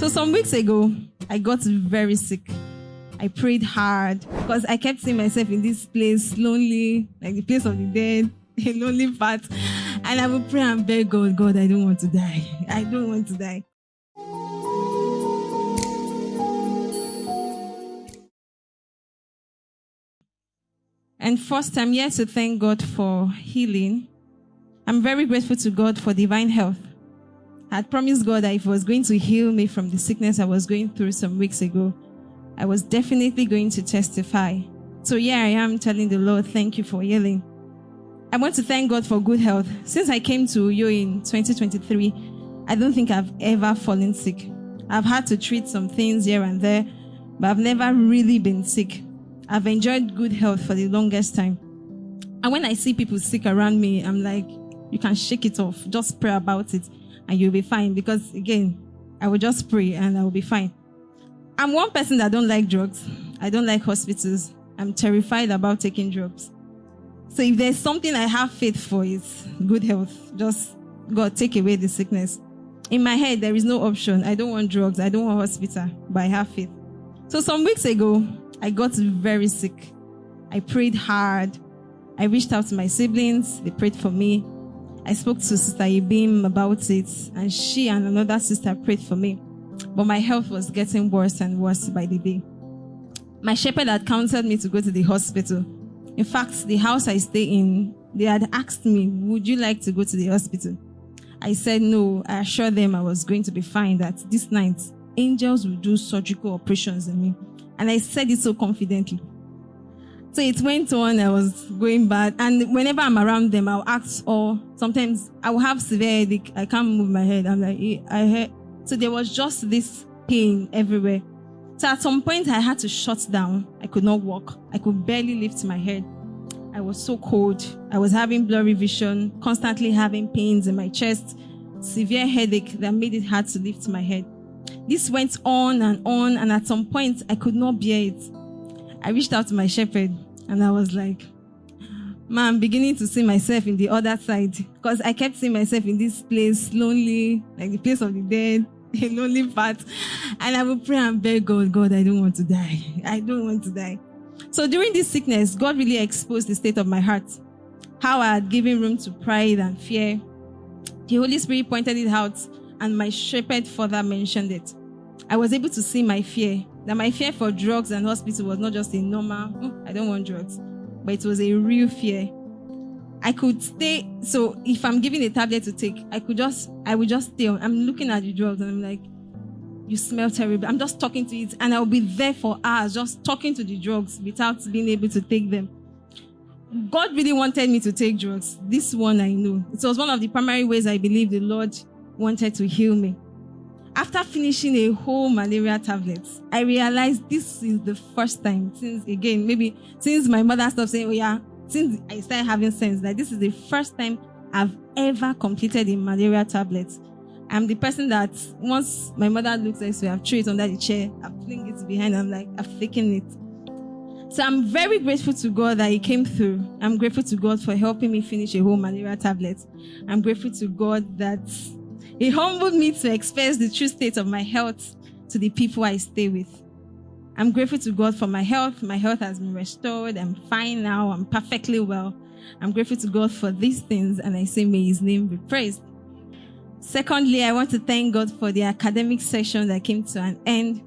So some weeks ago, I got very sick. I prayed hard because I kept seeing myself in this place, lonely, like the place of the dead, a lonely path. And I would pray and beg God, God, I don't want to die. I don't want to die. And first, I'm here to thank God for healing. I'm very grateful to God for divine health. I had promised God that if He was going to heal me from the sickness I was going through some weeks ago, I was definitely going to testify. So here I am telling the Lord, thank you for healing. I want to thank God for good health. Since I came to Udoh in 2023, I don't think I've ever fallen sick. I've had to treat some things here and there, but I've never really been sick. I've enjoyed good health for the longest time. And when I see people sick around me, I'm like, you can shake it off. Just pray about it and you'll be fine. Because again, I will just pray and I will be fine. I'm one person that don't like drugs. I don't like hospitals. I'm terrified about taking drugs. So if there's something I have faith for, is good health. Just God, take away the sickness. In my head, there is no option. I don't want drugs. I don't want hospital, but I have faith. So some weeks ago, I got very sick. I prayed hard. I reached out to my siblings. They prayed for me. I spoke to Sister Eraghieme about it, and she and another sister prayed for me. But my health was getting worse and worse by the day. My shepherd had counseled me to go to the hospital. In fact, the house I stay in, they had asked me, would you like to go to the hospital? I said no. I assured them I was going to be fine, that this night, angels will do surgical operations on me. And I said it so confidently. So it went on, I was going bad. And whenever I'm around them, I'll ask, or sometimes I will have severe headache. I can't move my head. I'm like, I heard. So there was just this pain everywhere. So at some point, I had to shut down. I could not walk. I could barely lift my head. I was so cold. I was having blurry vision, constantly having pains in my chest, severe headache that made it hard to lift my head. This went on, and at some point, I could not bear it. I reached out to my shepherd, and I was like, man, I'm beginning to see myself in the other side, because I kept seeing myself in this place, lonely, like the place of the dead, a lonely path. And I would pray and beg God, God, I don't want to die. I don't want to die. So during this sickness, God really exposed the state of my heart, how I had given room to pride and fear. The Holy Spirit pointed it out, and my shepherd further mentioned it. I was able to see my fear, that my fear for drugs and hospital was not just a normal, I don't want drugs, but it was a real fear. I could stay, so if I'm given a tablet to take, I would just stay on. I'm looking at the drugs and I'm like, you smell terrible. I'm just talking to it, and I'll be there for hours just talking to the drugs without being able to take them. God really wanted me to take drugs. This one I know. It was one of the primary ways I believe the Lord wanted to heal me. After finishing a whole malaria tablet, I realized this is the first time since my mother stopped saying, oh yeah, since I started having sense, that this is the first time I've ever completed a malaria tablet. I'm the person that once my mother looks like, so I've threw it under the chair, I fling it behind, I'm like, I've taken it. So I'm very grateful to God that He came through. I'm grateful to God for helping me finish a whole malaria tablet. I'm grateful to God that He humbled me to express the true state of my health to the people I stay with. I'm grateful to God for my health. My health has been restored. I'm fine now. I'm perfectly well. I'm grateful to God for these things, and I say, may His name be praised. Secondly, I want to thank God for the academic session that came to an end.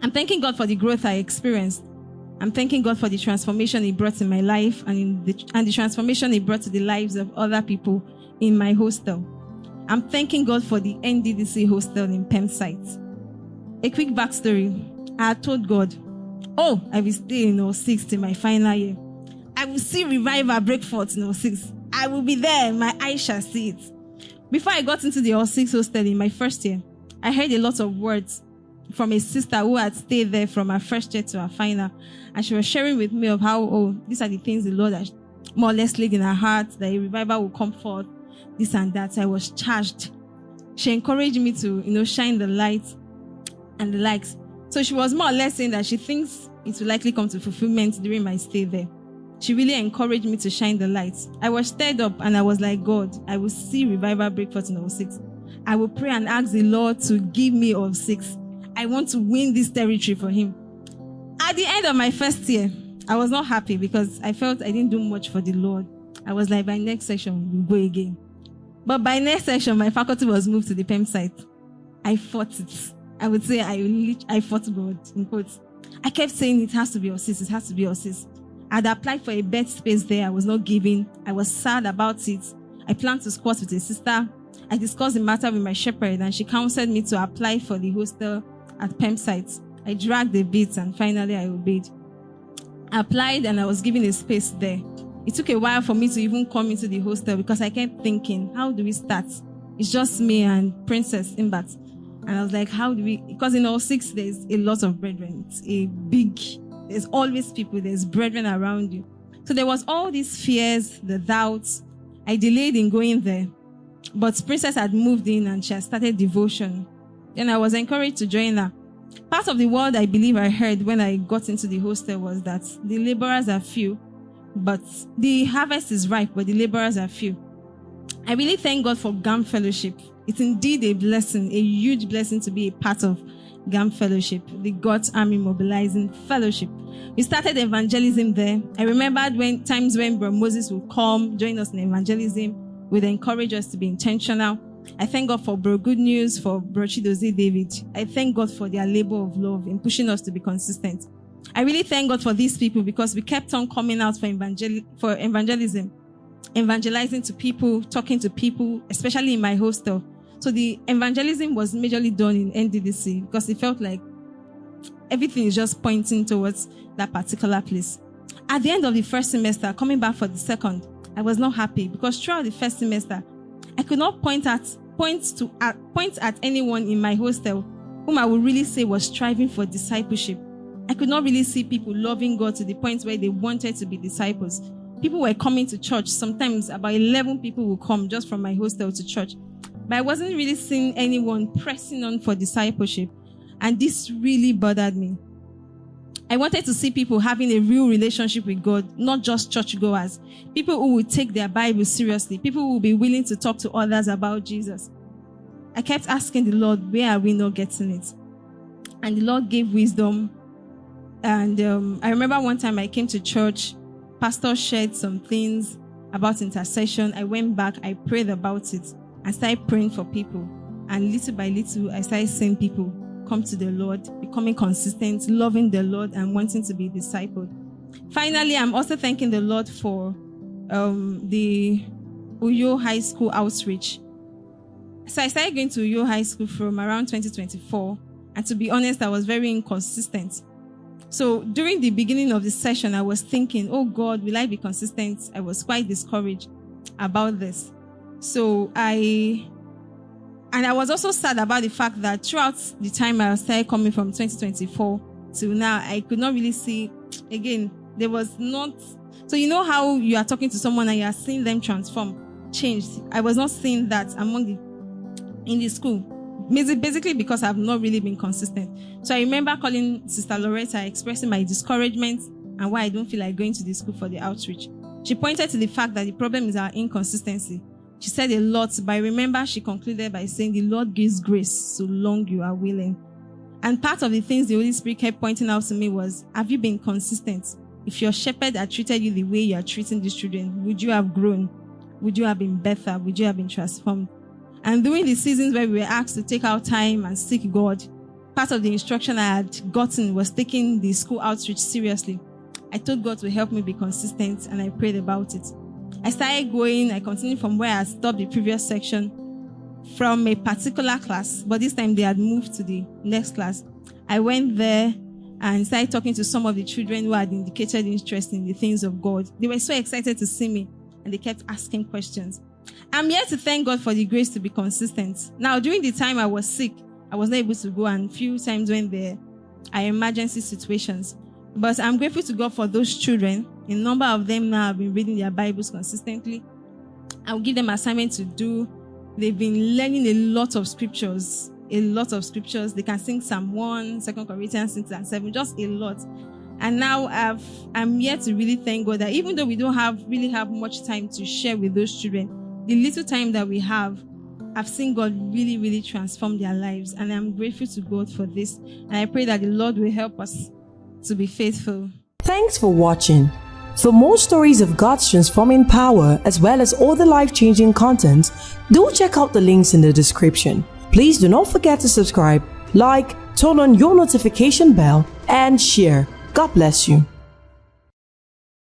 I'm thanking God for the growth I experienced. I'm thanking God for the transformation He brought in my life and the transformation He brought to the lives of other people in my hostel. I'm thanking God for the NDDC hostel in Pem site. A quick backstory. I had told God, I will stay in 06 till my final year. I will see revival break forth in 06. I will be there. My eyes shall see it. Before I got into the 06 hostel in my first year, I heard a lot of words from a sister who had stayed there from her first year to her final. And she was sharing with me of how, these are the things the Lord has more or less laid in her heart, that a revival will come forth, this and that. I was charged. She encouraged me to, shine the light and the likes. So she was more or less saying that she thinks it will likely come to fulfillment during my stay there. She really encouraged me to shine the light. I was stirred up and I was like, God, I will see revival break forth in 06. I will pray and ask the Lord to give me of 6. I want to win this territory for him. At the end of my first year, I was not happy because I felt I didn't do much for the Lord. I was like, by next session, we'll go again. But by next session, my faculty was moved to the PEM site. I fought it. I would say I fought God, in quotes. I kept saying it has to be Osis, it has to be Osis. I'd applied for a bed space there. I was not given. I was sad about it. I planned to squat with a sister. I discussed the matter with my shepherd and she counseled me to apply for the hostel at PEM site. I dragged a bit and finally I obeyed. I applied and I was given a space there. It took a while for me to even come into the hostel because I kept thinking, how do we start? It's just me and Princess Imbat. And I was like, how do we, because in all 6, there's a lot of brethren. There's always people, there's brethren around you. So there was all these fears, the doubts. I delayed in going there. But Princess had moved in and she had started devotion. Then I was encouraged to join her. Part of the word I believe I heard when I got into the hostel was that the laborers are few, but the harvest is ripe, but the laborers are few. I really thank God for GAM Fellowship. It's indeed a blessing, a huge blessing to be a part of GAM Fellowship, the God's Army Mobilizing Fellowship. We started evangelism there. I remembered times when Bro Moses would come, join us in evangelism, would encourage us to be intentional. I thank God for Bro Good News, for Bro Chidozie David. I thank God for their labor of love in pushing us to be consistent. I really thank God for these people because we kept on coming out for evangelism, evangelizing to people, talking to people, especially in my hostel. So the evangelism was majorly done in NDDC because it felt like everything is just pointing towards that particular place. At the end of the first semester, coming back for the second, I was not happy because throughout the first semester, I could not point at anyone in my hostel whom I would really say was striving for discipleship. I could not really see people loving God to the point where they wanted to be disciples. People were coming to church. Sometimes about 11 people would come just from my hostel to church. But I wasn't really seeing anyone pressing on for discipleship. And this really bothered me. I wanted to see people having a real relationship with God, not just churchgoers. People who would take their Bible seriously. People who would be willing to talk to others about Jesus. I kept asking the Lord, where are we not getting it? And the Lord gave wisdom. And I remember one time I came to church. Pastor shared some things about intercession. I went back. I prayed about it. I started praying for people. And little by little, I started seeing people come to the Lord, becoming consistent, loving the Lord, and wanting to be discipled. Finally, I'm also thanking the Lord for the Uyo High School outreach. So I started going to Uyo High School from around 2024. And to be honest, I was very inconsistent. So during the beginning of the session, I was thinking, oh God, will I be consistent? I was quite discouraged about this. So I was also sad about the fact that throughout the time I started coming from 2024 till now, I could not really see, again, there was not, so you know how you are talking to someone and you are seeing them transform, changed. I was not seeing that in the school, basically because I've not really been consistent. So I remember calling Sister Loretta, expressing my discouragement and why I don't feel like going to the school for the outreach. She pointed to the fact that the problem is our inconsistency. She said a lot, but I remember she concluded by saying, the Lord gives grace so long you are willing. And part of the things the Holy Spirit kept pointing out to me was, have you been consistent? If your shepherd had treated you the way you are treating these children, would you have grown? Would you have been better? Would you have been transformed? And during the seasons where we were asked to take our time and seek God, part of the instruction I had gotten was taking the school outreach seriously. I told God to help me be consistent, and I prayed about it. I started going. I continued from where I stopped the previous section from a particular class, but this time they had moved to the next class. I went there and started talking to some of the children who had indicated interest in the things of God. They were so excited to see me, and they kept asking questions. I'm here to thank God for the grace to be consistent. Now, during the time I was sick, I was not able to go, and few times when there are emergency situations. But I'm grateful to God for those children. A number of them now have been reading their Bibles consistently. I'll give them assignment to do. They've been learning a lot of scriptures. They can sing Psalm 1, 2 Corinthians 6 and 7, just a lot. And now I'm here to really thank God that even though we don't really have much time to share with those children, the little time that we have, have seen God really, really transform their lives. And I'm grateful to God for this. And I pray that the Lord will help us to be faithful. Thanks for watching. For more stories of God's transforming power as well as all the life-changing content, do check out the links in the description. Please do not forget to subscribe, like, turn on your notification bell, and share. God bless you.